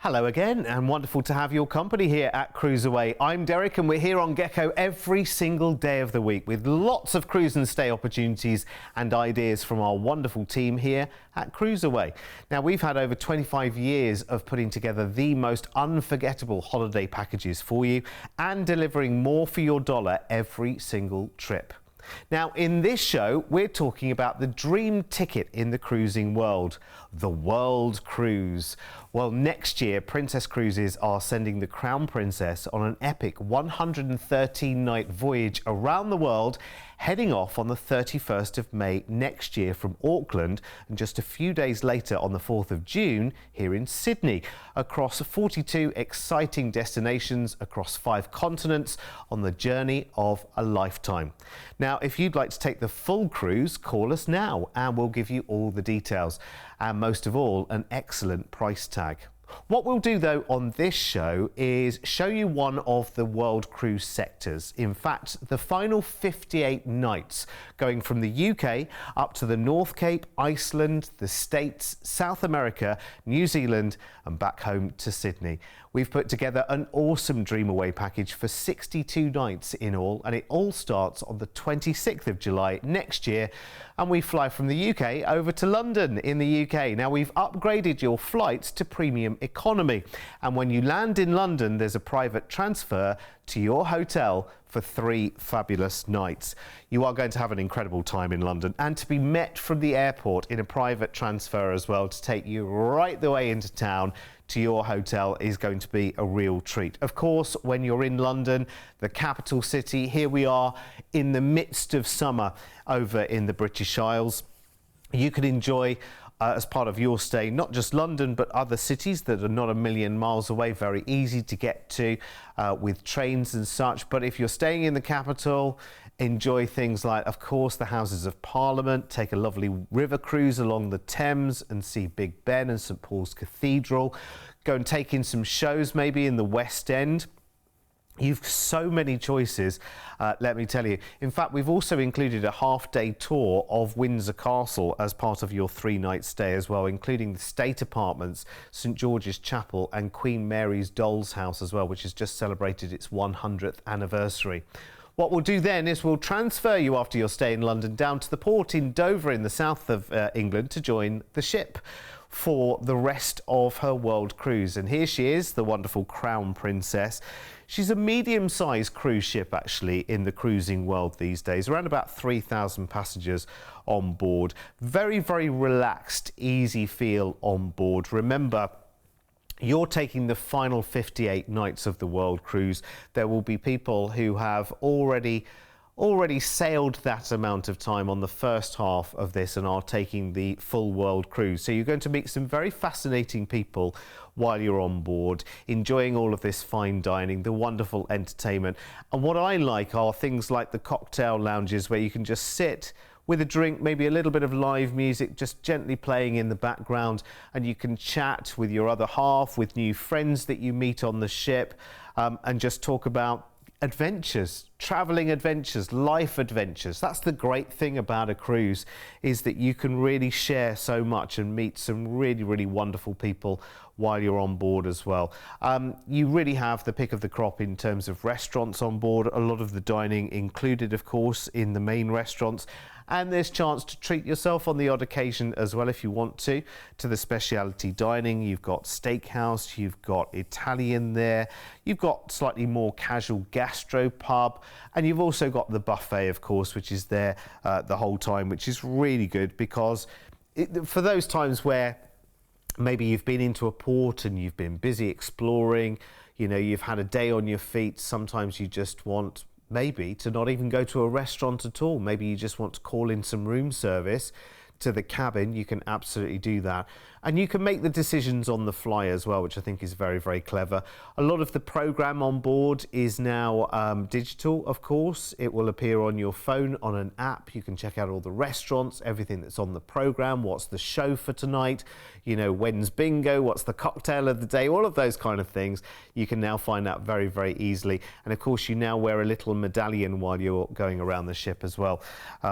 Hello again, and wonderful to have your company here at CruiseAway. I'm Derek and we're here on Gecko every single day of the week with lots of cruise and stay opportunities and ideas from our wonderful team here at CruiseAway. Now, we've had over 25 years of putting together the most unforgettable holiday packages for you and delivering more for your dollar every single trip. Now, in this show, we're talking about the dream ticket in the cruising world, the World Cruise. Well, next year, Princess Cruises are sending the Crown Princess on an epic 113-night voyage around the world, heading off on the 31st of May next year from Auckland, and just a few days later on the 4th of June here in Sydney, across 42 exciting destinations across 5 continents on the journey of a lifetime. Now, if you'd like to take the full cruise, call us now and we'll give you all the details and most of all, an excellent price tag. What we'll do though on this show is show you one of the World Cruise sectors. In fact, the final 58 nights going from the UK up to the North Cape, Iceland, the States, South America, New Zealand and back home to Sydney. We've put together an awesome Dream Away package for 62 nights in all, and it all starts on the 26th of July next year, and we fly from the UK over to London in the UK. Now, we've upgraded your flights to premium economy, and when you land in London, there's a private transfer to your hotel for 3 fabulous nights. You are going to have an incredible time in London, and to be met from the airport in a private transfer as well to take you right the way into town to your hotel is going to be a real treat. Of course, when you're in London, the capital city, here we are in the midst of summer over in the British Isles. You can enjoy as part of your stay, not just London, but other cities that are not a million miles away, very easy to get to with trains and such. But if you're staying in the capital, enjoy things like, of course, the Houses of Parliament, take a lovely river cruise along the Thames and see Big Ben and St Paul's Cathedral, go and take in some shows maybe in the West End. You've so many choices, let me tell you. In fact, we've also included a half-day tour of Windsor Castle as part of your 3-night stay as well, including the State Apartments, St George's Chapel and Queen Mary's Doll's House as well, which has just celebrated its 100th anniversary. What we'll do then is we'll transfer you after your stay in London down to the port in Dover in the south of England to join the ship for the rest of her world cruise. And here she is, the wonderful Crown Princess. She's a medium-sized cruise ship actually in the cruising world these days, around about 3,000 passengers on board. Very, very relaxed, easy feel on board. Remember, you're taking the final 58 nights of the World Cruise. There will be people who have already sailed that amount of time on the first half of this and are taking the full World Cruise. So you're going to meet some very fascinating people while you're on board, enjoying all of this fine dining, the wonderful entertainment. And what I like are things like the cocktail lounges where you can just sit with a drink, maybe a little bit of live music just gently playing in the background, and you can chat with your other half, with new friends that you meet on the ship, and just talk about adventures, traveling adventures, life adventures. That's the great thing about a cruise, is that you can really share so much and meet some really, really wonderful people while you're on board as well. You really have the pick of the crop in terms of restaurants on board, a lot of the dining included, of course, in the main restaurants. And there's chance to treat yourself on the odd occasion as well if you want to the specialty dining. You've got steakhouse, you've got Italian there, you've got slightly more casual gastro pub, and you've also got the buffet, of course, which is there the whole time, which is really good because for those times where maybe you've been into a port and you've been busy exploring, you know, you've had a day on your feet, sometimes you just want maybe to not even go to a restaurant at all. Maybe you just want to call in some room service to the cabin. You can absolutely do that. And you can make the decisions on the fly as well, which I think is very, very clever. A lot of the program on board is now digital, of course. It will appear on your phone on an app. You can check out all the restaurants, everything that's on the program, what's the show for tonight, you know, when's bingo, what's the cocktail of the day, all of those kind of things. You can now find out very, very easily. And of course, you now wear a little medallion while you're going around the ship as well,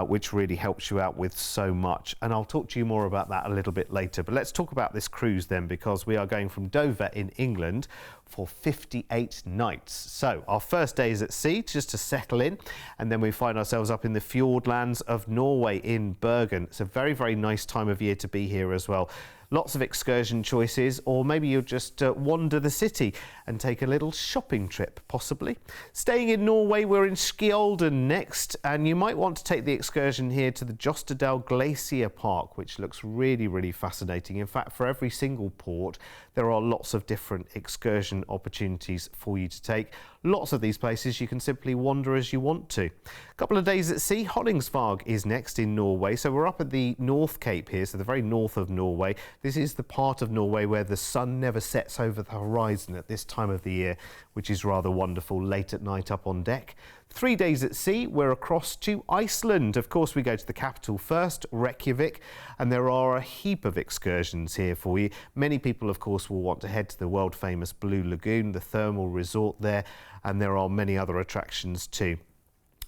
which really helps you out with so much. And I'll talk to you more about that a little bit later. But let's talk about this cruise then, because we are going from Dover in England for 58 nights. So our first day is at sea just to settle in, and then we find ourselves up in the fjordlands of Norway in Bergen. It's a very, very nice time of year to be here as well. Lots of excursion choices, or maybe you'll just wander the city and take a little shopping trip, possibly. Staying in Norway, we're in Skjolden next, and you might want to take the excursion here to the Jostedal Glacier Park, which looks really, really fascinating. In fact, for every single port, there are lots of different excursion opportunities for you to take. Lots of these places you can simply wander as you want to. A couple of days at sea. Honningsvåg is next in Norway. So we're up at the North Cape here, so the very north of Norway. This is the part of Norway where the sun never sets over the horizon at this time of the year, which is rather wonderful late at night up on deck. 3 days at sea, we're across to Iceland. Of course, we go to the capital first, Reykjavik, and there are a heap of excursions here for you. Many people, of course, will want to head to the world famous Blue Lagoon, the thermal resort there, and there are many other attractions too.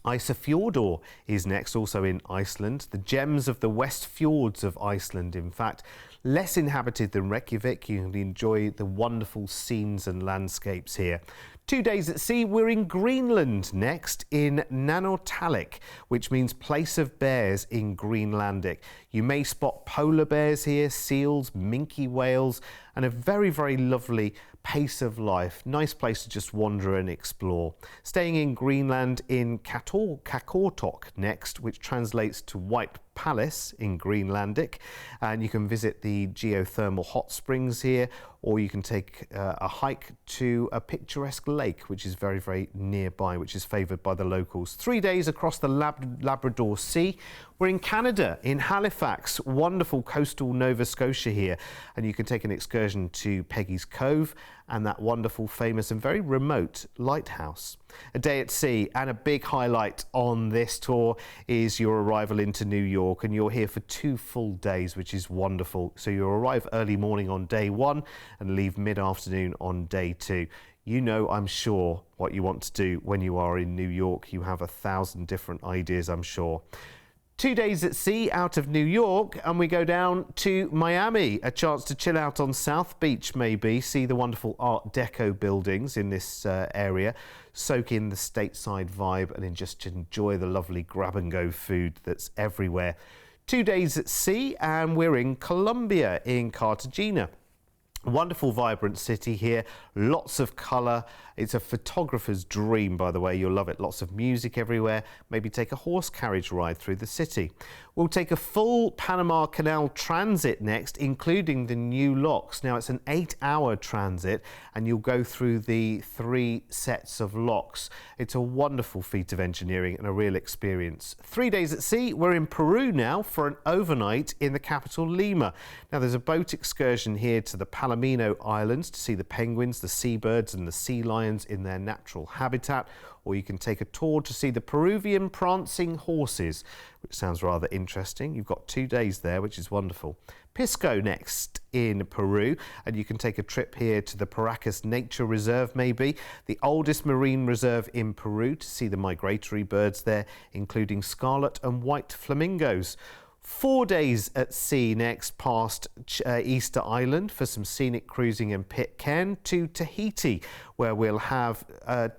Ísafjörður is next, also in Iceland. The gems of the West Fjords of Iceland, in fact. Less inhabited than Reykjavik, you can enjoy the wonderful scenes and landscapes here. 2 days at sea, we're in Greenland next, in Nanortalik, which means place of bears in Greenlandic. You may spot polar bears here, seals, minke whales, and a very, very lovely pace of life. Nice place to just wander and explore. Staying in Greenland in Qaqortoq next, which translates to White Palace in Greenlandic, and you can visit the geothermal hot springs here, or you can take a hike to a picturesque lake which is very, very nearby, which is favoured by the locals. 3 days across the Labrador Sea. We're in Canada, in Halifax, wonderful coastal Nova Scotia here, and you can take an excursion to Peggy's Cove and that wonderful, famous and very remote lighthouse. A day at sea, and a big highlight on this tour is your arrival into New York, and you're here for 2 full days, which is wonderful. So you arrive early morning on day 1 and leave mid-afternoon on day 2. You know, I'm sure, what you want to do when you are in New York. You have 1,000 different ideas, I'm sure. 2 days at sea out of New York, and we go down to Miami. A chance to chill out on South Beach, maybe, see the wonderful Art Deco buildings in this area, soak in the stateside vibe, and then just enjoy the lovely grab-and-go food that's everywhere. 2 days at sea, and we're in Colombia, in Cartagena. Wonderful, vibrant city here, lots of colour. It's a photographer's dream, by the way. You'll love it. Lots of music everywhere. Maybe take a horse carriage ride through the city. We'll take a full Panama Canal transit next, including the new locks. Now, it's an 8-hour transit, and you'll go through the 3 sets of locks. It's a wonderful feat of engineering and a real experience. 3 days at sea. We're in Peru now for an overnight in the capital, Lima. Now, there's a boat excursion here to the Palomino Islands to see the penguins, the seabirds and the sea lions in their natural habitat, or you can take a tour to see the Peruvian prancing horses, which sounds rather interesting. You've got 2 days there, which is wonderful. Pisco next in Peru, and you can take a trip here to the Paracas Nature Reserve, maybe the oldest marine reserve in Peru, to see the migratory birds there, including scarlet and white flamingos. 4 days at sea next, past Easter Island for some scenic cruising in Pitcairn, to Tahiti, where we'll have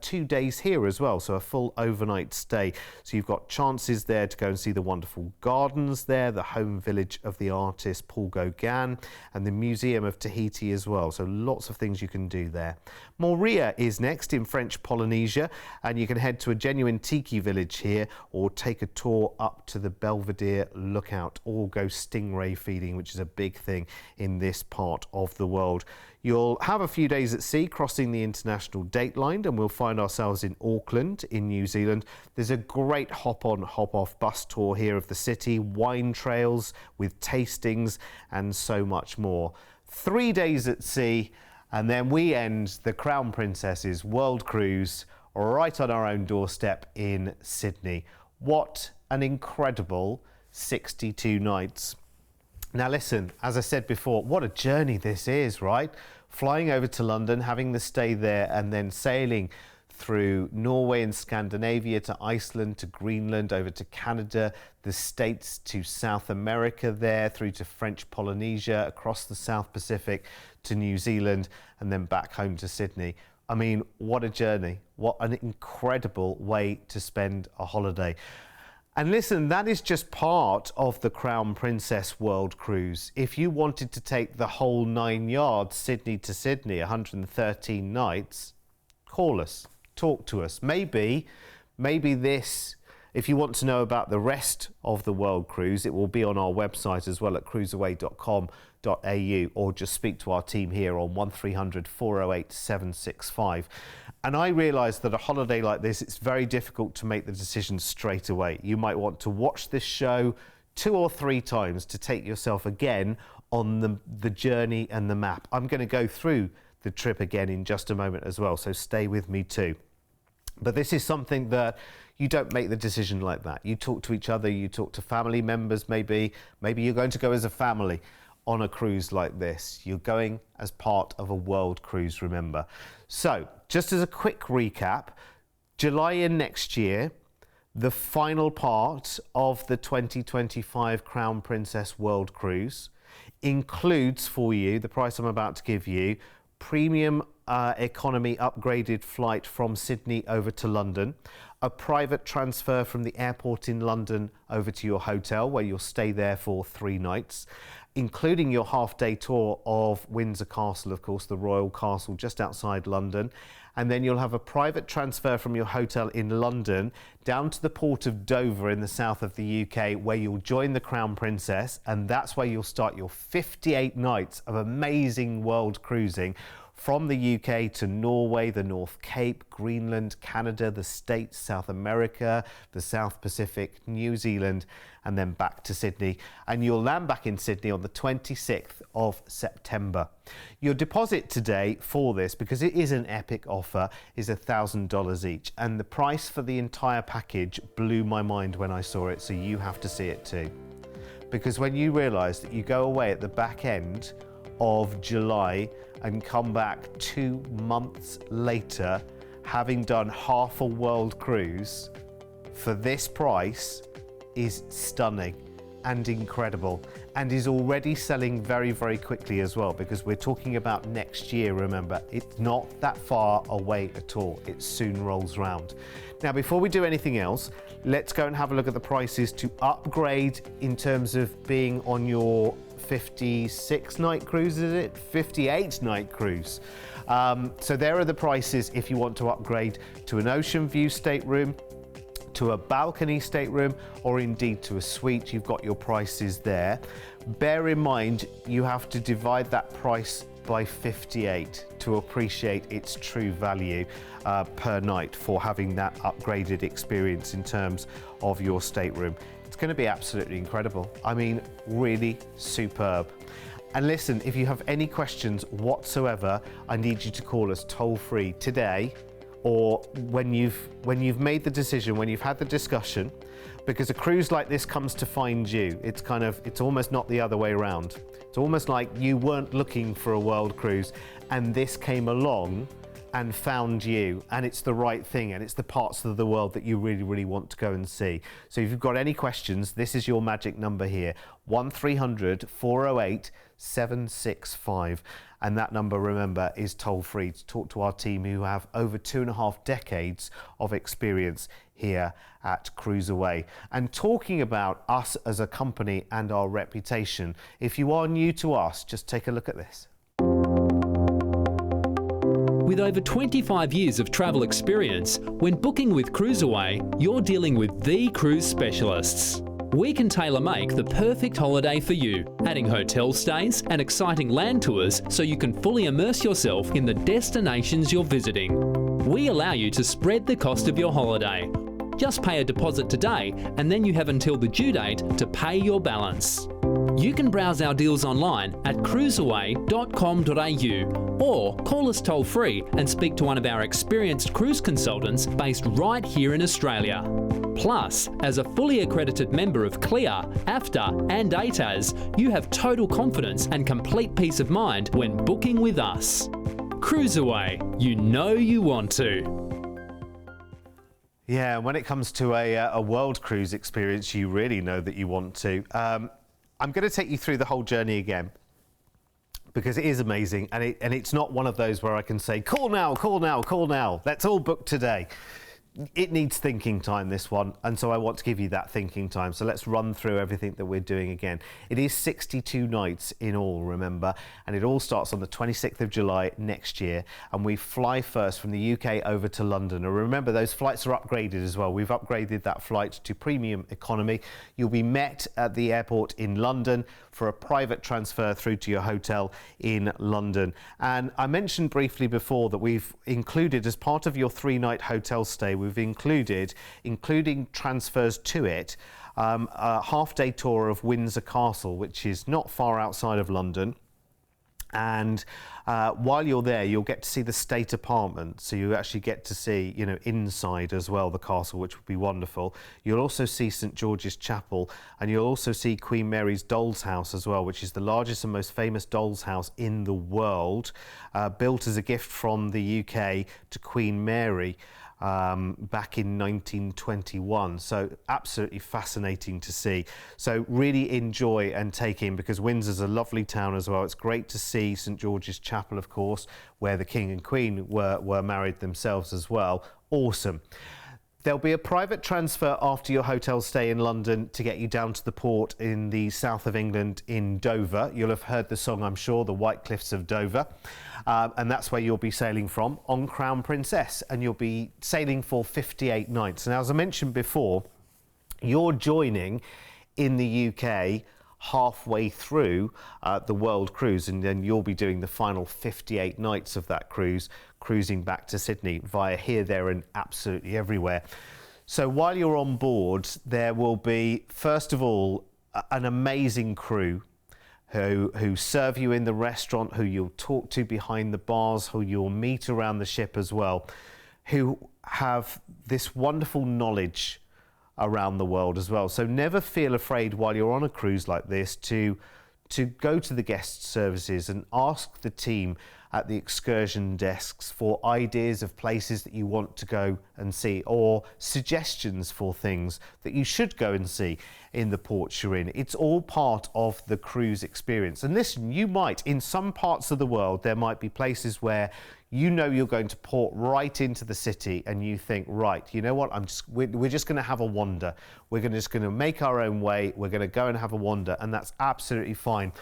2 days here as well, so a full overnight stay. So you've got chances there to go and see the wonderful gardens there, the home village of the artist Paul Gauguin, and the Museum of Tahiti as well. So lots of things you can do there. Moorea is next in French Polynesia, and you can head to a genuine tiki village here, or take a tour up to the Belvedere Lookout, or go stingray feeding, which is a big thing in this part of the world. You'll have a few days at sea crossing the international date line, and we'll find ourselves in Auckland in New Zealand. There's a great hop-on, hop-off bus tour here of the city, wine trails with tastings and so much more. 3 days at sea, and then we end the Crown Princess's world cruise right on our own doorstep in Sydney. What an incredible 62 nights. Now listen, as I said before, what a journey this is, right? Flying over to London, having the stay there, and then sailing through Norway and Scandinavia to Iceland to Greenland, over to Canada, the States to South America there, through to French Polynesia, across the South Pacific to New Zealand, and then back home to Sydney. I mean, what a journey. What an incredible way to spend a holiday. And listen, that is just part of the Crown Princess World Cruise. If you wanted to take the whole 9 yards, Sydney to Sydney, 113 nights, call us. Talk to us. Maybe this, if you want to know about the rest of the World Cruise, it will be on our website as well at cruiseaway.com.au, or just speak to our team here on 1300 408 765. And I realise that a holiday like this, it's very difficult to make the decision straight away. You might want to watch this show 2 or 3 times to take yourself again on the journey and the map. I'm going to go through the trip again in just a moment as well, so stay with me too. But this is something that you don't make the decision like that. You talk to each other, you talk to family members maybe you're going to go as a family on a cruise like this. You're going as part of a world cruise, remember. So, just as a quick recap, July in next year, the final part of the 2025 Crown Princess World Cruise includes for you, the price I'm about to give you, premium economy upgraded flight from Sydney over to London, a private transfer from the airport in London over to your hotel where you'll stay there for 3 nights, including your half-day tour of Windsor Castle, of course, the Royal Castle just outside London. And then you'll have a private transfer from your hotel in London down to the port of Dover in the south of the UK, where you'll join the Crown Princess, and that's where you'll start your 58 nights of amazing world cruising from the UK to Norway, the North Cape, Greenland, Canada, the States, South America, the South Pacific, New Zealand, and then back to Sydney. And you'll land back in Sydney on the 26th of September. Your deposit today for this, because it is an epic offer, is $1,000 each. And the price for the entire package blew my mind when I saw it, so you have to see it too. Because when you realise that you go away at the back end of July and come back 2 months later, having done half a world cruise, for this price is stunning and incredible, and is already selling very, very quickly as well, because we're talking about next year, remember. It's not that far away at all. It soon rolls round. Now, before we do anything else, let's go and have a look at the prices to upgrade in terms of being on your 56-night cruise, is it? 58-night cruise. So there are the prices if you want to upgrade to an ocean view stateroom, to a balcony stateroom, or indeed to a suite. You've got your prices there. Bear in mind, you have to divide that price by 58 to appreciate its true value per night for having that upgraded experience in terms of your stateroom. It's going to be absolutely incredible. I mean, really superb. And listen, if you have any questions whatsoever, I need you to call us toll free today, or when you've made the decision, when you've had the discussion, because a cruise like this comes to find you. It's almost not the other way around. It's almost like you weren't looking for a world cruise and this came along and found you, and it's the right thing, and it's the parts of the world that you really, really want to go and see. So if you've got any questions, this is your magic number here, 1300 408 765. And that number, remember, is toll free to talk to our team who have over 2.5 decades of experience here at CruiseAway. And talking about us as a company and our reputation, if you are new to us, just take a look at this. With over 25 years of travel experience, when booking with CruiseAway, you're dealing with the cruise specialists. We can tailor-make the perfect holiday for you, adding hotel stays and exciting land tours so you can fully immerse yourself in the destinations you're visiting. We allow you to spread the cost of your holiday. Just pay a deposit today, and then you have until the due date to pay your balance. You can browse our deals online at cruiseaway.com.au or call us toll free and speak to one of our experienced cruise consultants based right here in Australia. Plus, as a fully accredited member of CLIA, AFTA and ATAS, you have total confidence and complete peace of mind when booking with us. CruiseAway, you know you want to. Yeah, when it comes to a world cruise experience, you really know that you want to. I'm going to take you through the whole journey again, because it is amazing, and it's not one of those where I can say, call now, call now, call now. Let's all book today. It needs thinking time, this one, and so I want to give you that thinking time. So let's run through everything that we're doing again. It is 62 nights in all, remember, and it all starts on the 26th of July next year, and we fly first from the UK over to London. And remember, those flights are upgraded as well. We've upgraded that flight to premium economy. You'll be met at the airport in London for a private transfer through to your hotel in London. And I mentioned briefly before that we've included, as part of your 3-night hotel stay, we've included, including transfers to it, a half-day tour of Windsor Castle, which is not far outside of London. And while you're there, you'll get to see the state apartment. So you actually get to see, you know, inside as well, the castle, which would be wonderful. You'll also see St George's Chapel, and you'll also see Queen Mary's Doll's House as well, which is the largest and most famous doll's house in the world, built as a gift from the UK to Queen Mary back in 1921. So absolutely fascinating to see. So really enjoy and take in, because Windsor's a lovely town as well. It's great to see St George's Chapel, of course, where the King and Queen were married themselves as well. Awesome. There'll be a private transfer after your hotel stay in London to get you down to the port in the south of England in Dover. You'll have heard the song, I'm sure, The White Cliffs of Dover. And that's where you'll be sailing from on Crown Princess. And you'll be sailing for 58 nights. And as I mentioned before, you're joining in the UK halfway through the world cruise, and then you'll be doing the final 58 nights of that cruise, cruising back to Sydney via here, there and absolutely everywhere. So while you're on board, there will be, first of all, an amazing crew who serve you in the restaurant, who you'll talk to behind the bars, who you'll meet around the ship as well, who have this wonderful knowledge around the world as well. So never feel afraid while you're on a cruise like this to go to the guest services and ask the team at the excursion desks for ideas of places that you want to go and see, or suggestions for things that you should go and see in the ports you're in. It's all part of the cruise experience. And listen, you might, in some parts of the world, there might be places where you know you're going to port right into the city and you think, right, you know what, we're just going to have a wander. We're just going to make our own way. We're going to go and have a wander, and that's absolutely fine.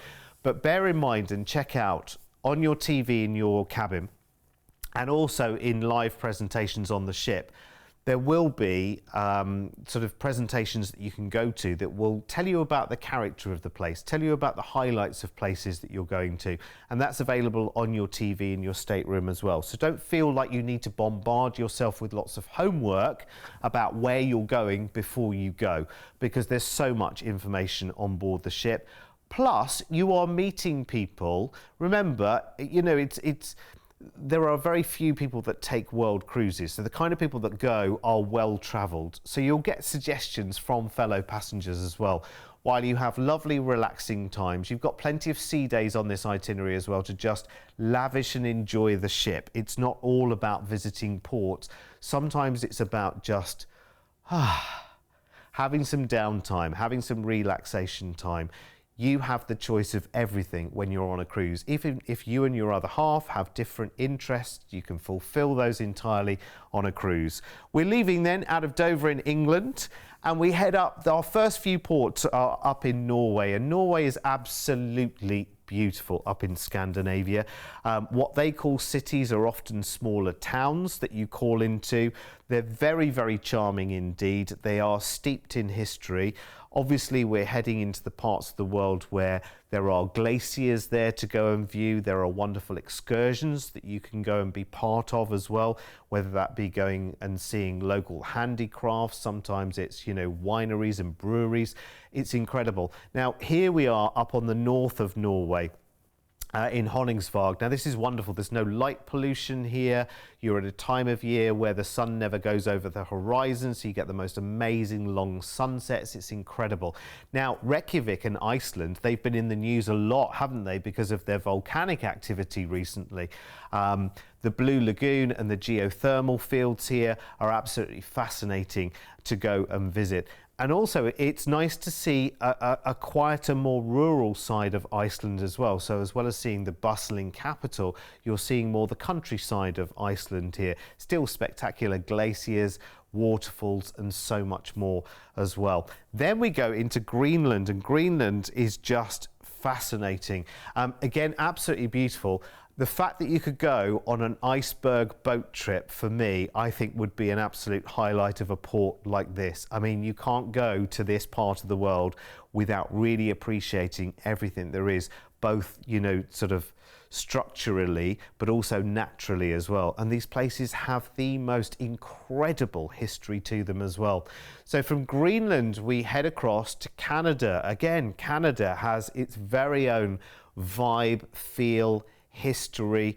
But bear in mind and check out on your TV in your cabin, and also in live presentations on the ship, there will be sort of presentations that you can go to that will tell you about the character of the place, tell you about the highlights of places that you're going to, and that's available on your TV in your stateroom as well. So don't feel like you need to bombard yourself with lots of homework about where you're going before you go, because there's so much information on board the ship. Plus, you are meeting people. Remember, you know, there are very few people that take world cruises. So the kind of people that go are well-travelled. So you'll get suggestions from fellow passengers as well. While you have lovely, relaxing times, you've got plenty of sea days on this itinerary as well to just lavish and enjoy the ship. It's not all about visiting ports. Sometimes it's about just having some downtime, having some relaxation time. You have the choice of everything when you're on a cruise. Even if you and your other half have different interests, you can fulfill those entirely on a cruise. We're leaving then out of Dover in England, and we head up. Our first few ports are up in Norway, and Norway is absolutely beautiful up in Scandinavia. What they call cities are often smaller towns that you call into. They're very, very charming indeed. They are steeped in history. Obviously, we're heading into the parts of the world where there are glaciers there to go and view. There are wonderful excursions that you can go and be part of as well, whether that be going and seeing local handicrafts. Sometimes it's, you know, wineries and breweries. It's incredible. Now, here we are up on the north of Norway. in Honningsvåg. Now this is wonderful. There's no light pollution here. You're at a time of year where the sun never goes over the horizon, so you get the most amazing long sunsets. It's incredible. Now Reykjavik and Iceland, they've been in the news a lot, haven't they, because of their volcanic activity recently. The Blue Lagoon and the geothermal fields here are absolutely fascinating to go and visit. And also, it's nice to see a quieter, more rural side of Iceland as well. So as well as seeing the bustling capital, you're seeing more the countryside of Iceland here. Still spectacular glaciers, waterfalls, and so much more as well. Then we go into Greenland, and Greenland is just fascinating. Again, absolutely beautiful. The fact that you could go on an iceberg boat trip, for me, I think would be an absolute highlight of a port like this. I mean, you can't go to this part of the world without really appreciating everything there is, both, you know, sort of structurally, but also naturally as well. And these places have the most incredible history to them as well. So from Greenland, we head across to Canada. Again, Canada has its very own vibe, feel, history.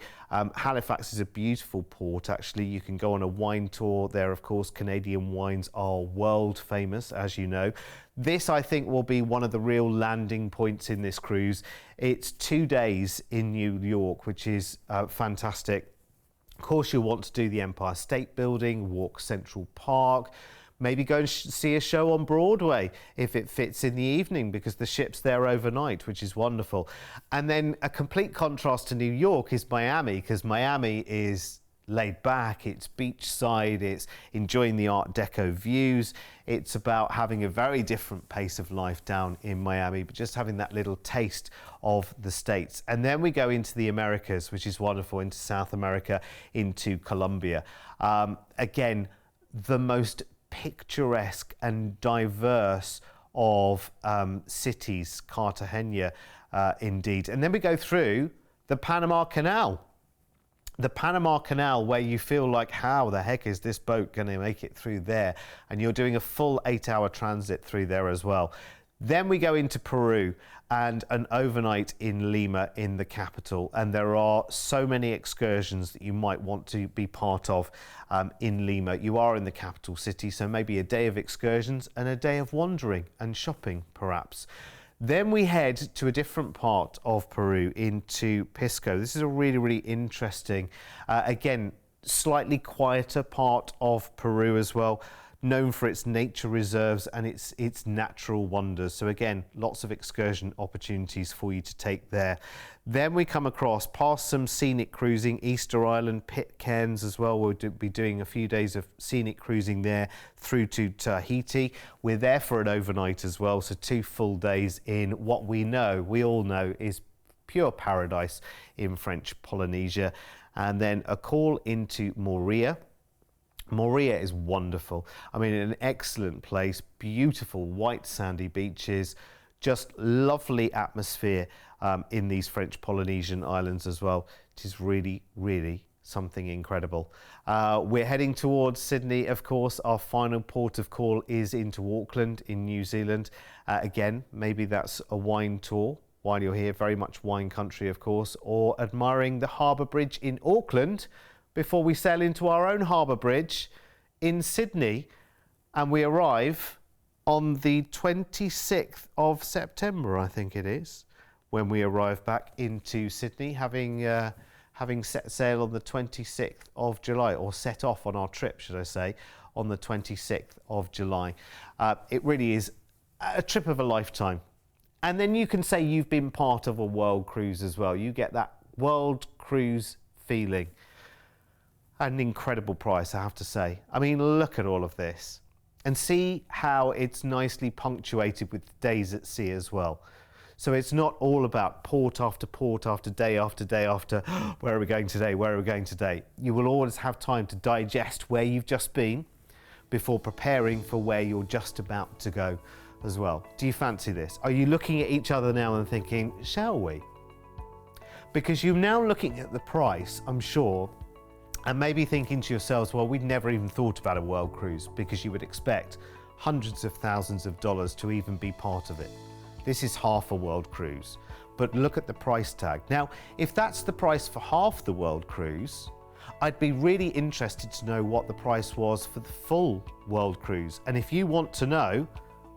Halifax is a beautiful port, actually. You can go on a wine tour there. Of course, Canadian wines are world famous, as you know. This, I think, will be one of the real landing points in this cruise. It's 2 days in New York, which is fantastic. Of course, you'll want to do the Empire State Building, walk Central Park, maybe go and see a show on Broadway if it fits in the evening, because the ship's there overnight, which is wonderful. And then a complete contrast to New York is Miami, because Miami is laid back, it's beachside, it's enjoying the Art Deco views. It's about having a very different pace of life down in Miami, but just having that little taste of the States. And then we go into the Americas, which is wonderful, into South America, into Colombia. Again, the most picturesque and diverse of cities, Cartagena indeed. And then we go through the Panama Canal. The Panama Canal, where you feel like, how the heck is this boat going to make it through there? And you're doing a full 8-hour transit through there as well. Then we go into Peru and an overnight in Lima, in the capital. And there are so many excursions that you might want to be part of in Lima. You are in the capital city, so maybe a day of excursions and a day of wandering and shopping, perhaps. Then we head to a different part of Peru, into Pisco. This is a really, really interesting, again, slightly quieter part of Peru as well, known for its nature reserves and its natural wonders. So again, lots of excursion opportunities for you to take there. Then we come across past some scenic cruising, Easter Island, Pitcairns as well. We'll be doing a few days of scenic cruising there through to Tahiti. We're there for an overnight as well, so 2 full days in what we all know is pure paradise in French Polynesia. And then a call into Moorea. Moorea is wonderful. I mean, an excellent place, beautiful white sandy beaches, just lovely atmosphere in these French Polynesian islands as well. It is really, really something incredible. We're heading towards Sydney, of course. Our final port of call is into Auckland in New Zealand. Again, maybe that's a wine tour while you're here, very much wine country, of course, or admiring the harbour bridge in Auckland before we sail into our own harbour bridge in Sydney, and we arrive on the 26th of September, I think it is, when we arrive back into Sydney, having set sail on the 26th of July, or set off on our trip, should I say, on the 26th of July. It really is a trip of a lifetime. And then you can say you've been part of a world cruise as well. You get that world cruise feeling. An incredible price, I have to say. I mean, look at all of this and see how it's nicely punctuated with days at sea as well. So it's not all about port after port after day after day after, where are we going today, where are we going today? You will always have time to digest where you've just been before preparing for where you're just about to go as well. Do you fancy this? Are you looking at each other now and thinking, shall we? Because you're now looking at the price, I'm sure, and maybe thinking to yourselves, well, we'd never even thought about a world cruise, because you would expect hundreds of thousands of dollars to even be part of it. This is half a world cruise, but look at the price tag. Now, if that's the price for half the world cruise, I'd be really interested to know what the price was for the full world cruise. And if you want to know,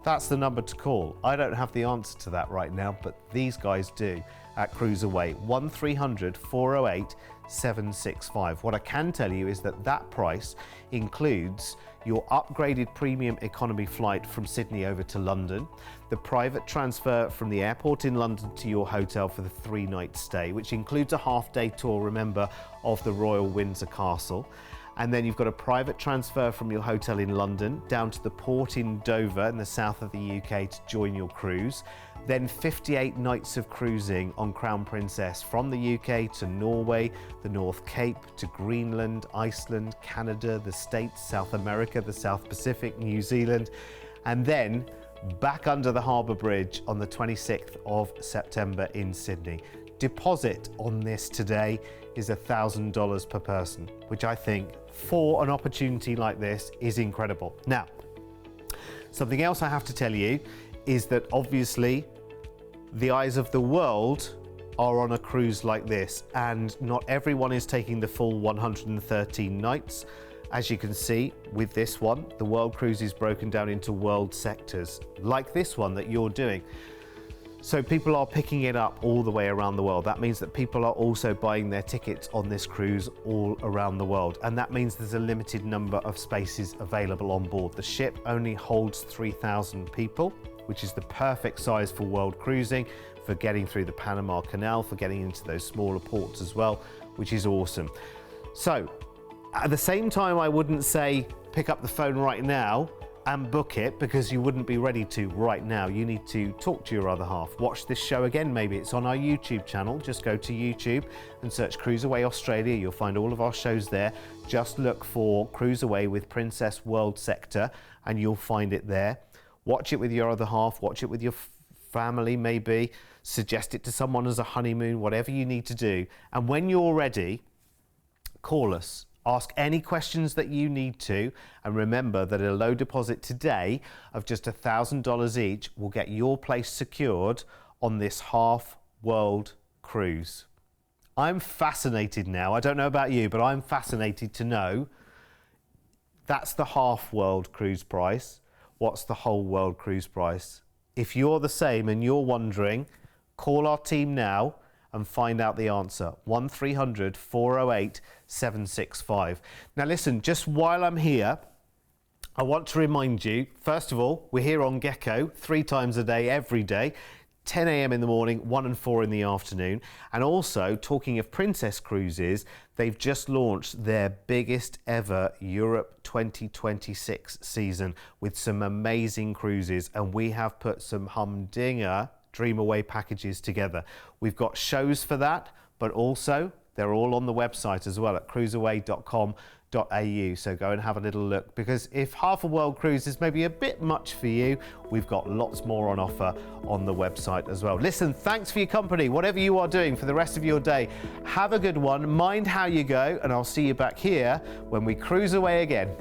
that's the number to call. I don't have the answer to that right now, but these guys do at CruiseAway, 1300 408 765. What I can tell you is that that price includes your upgraded premium economy flight from Sydney over to London, the private transfer from the airport in London to your hotel for the 3-night stay, which includes a half-day tour, remember, of the Royal Windsor Castle. And then you've got a private transfer from your hotel in London down to the port in Dover in the south of the UK to join your cruise. Then 58 nights of cruising on Crown Princess from the UK to Norway, the North Cape, to Greenland, Iceland, Canada, the States, South America, the South Pacific, New Zealand, and then back under the Harbour Bridge on the 26th of September in Sydney. Deposit on this today is $1,000 per person, which I think for an opportunity like this is incredible. Now, something else I have to tell you is that obviously the eyes of the world are on a cruise like this, and not everyone is taking the full 113 nights. As you can see with this one, the world cruise is broken down into world sectors, like this one that you're doing. So people are picking it up all the way around the world. That means that people are also buying their tickets on this cruise all around the world. And that means there's a limited number of spaces available on board. The ship only holds 3,000 people, which is the perfect size for world cruising, for getting through the Panama Canal, for getting into those smaller ports as well, which is awesome. So at the same time, I wouldn't say pick up the phone right now and book it, because you wouldn't be ready to right now. You need to talk to your other half. Watch this show again, maybe it's on our YouTube channel. Just go to YouTube and search CruiseAway Australia. You'll find all of our shows there. Just look for CruiseAway with Princess World Sector and you'll find it there. Watch it with your other half, watch it with your family maybe, suggest it to someone as a honeymoon, whatever you need to do. And when you're ready, call us. Ask any questions that you need to, and remember that a low deposit today of just $1,000 each will get your place secured on this half world cruise. I'm fascinated now. I don't know about you, but I'm fascinated to know that's the half world cruise price. What's the whole world cruise price? If you're the same and you're wondering, call our team now and find out the answer. 1300 408 765. Now listen, just while I'm here, I want to remind you, first of all, we're here on Gecko 3 times a day, every day, 10 a.m. in the morning, 1 and 4 in the afternoon. And also, talking of Princess Cruises, they've just launched their biggest ever Europe 2026 season with some amazing cruises, and we have put some humdinger Dreamaway packages together. We've got shows for that, but also they're all on the website as well at cruiseaway.com.au. So go and have a little look, because if half a world cruise is maybe a bit much for you, we've got lots more on offer on the website as well. Listen, thanks for your company. Whatever you are doing for the rest of your day, have a good one. Mind how you go, and I'll see you back here when we cruise away again.